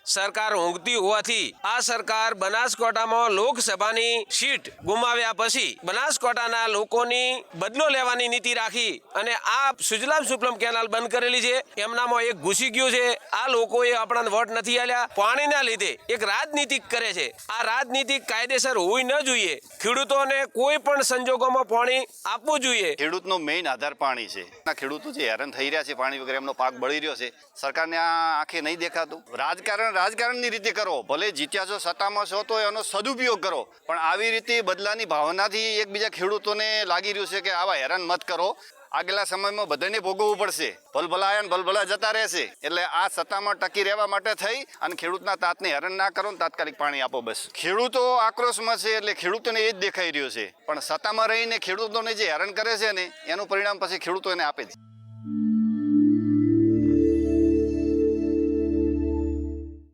સરકાર ઊંઘતી હોવાથી આ સરકાર બનાસકાંઠામાં લોકસભાની સીટ ગુમાવ્યા પછી બનાસકાંઠાના લોકોની બદલો લેવાની નીતિ રાખી અને આ સુજલામ સુફલામ કેનાલ બંધ કરેલી છે। એમનામાં એક ઘૂસી ગયું છે। આ લોકોએ આપણાને વોટ નથી આલ્યા, પાણીના લીધે એક રાજનીતિ કરે છે। આ રાજનીતિ કાયદેસર હોવી ન જોઈએ। ખેડૂતોને કોઈ પણ સંજોગોમાં પાણી આપવું જોઈએ। ખેડૂતનો મેઇન આધાર પાણી છે। ખેડૂતો જે હેરાન થઈ રહ્યા છે પાણી વગર, એમનો પાક બળી રહ્યો છે, સરકારને આ આંખે નહીં દેખાતું। રાજકારણની રીતે કરો, ભલે જીત્યા છો, સત્તામાં છો તો એનો સદુપયોગ કરો, પણ આવી રીતે બદલાની ભાવનાથી એકબીજા ખેડૂતોને લાગી રહ્યું છે કે આવા હેરાન મત કરો। આગલા સમયમાં બધાને ભોગવવું પડશે, ભલભલા આયા ને ભલભલા જતા રહેશે। એટલે આ સત્તામાં ટકી રહેવા માટે થઈ અને ખેડૂતના તાતને હેરાન ના કરો ને તાત્કાલિક પાણી આપો બસ। ખેડૂતો આક્રોશમાં છે એટલે ખેડૂતોને એ જ દેખાઈ રહ્યું છે, પણ સત્તામાં રહીને ખેડૂતોને જે હેરાન કરે છે ને એનું પરિણામ પછી ખેડૂતો એને આપે છે।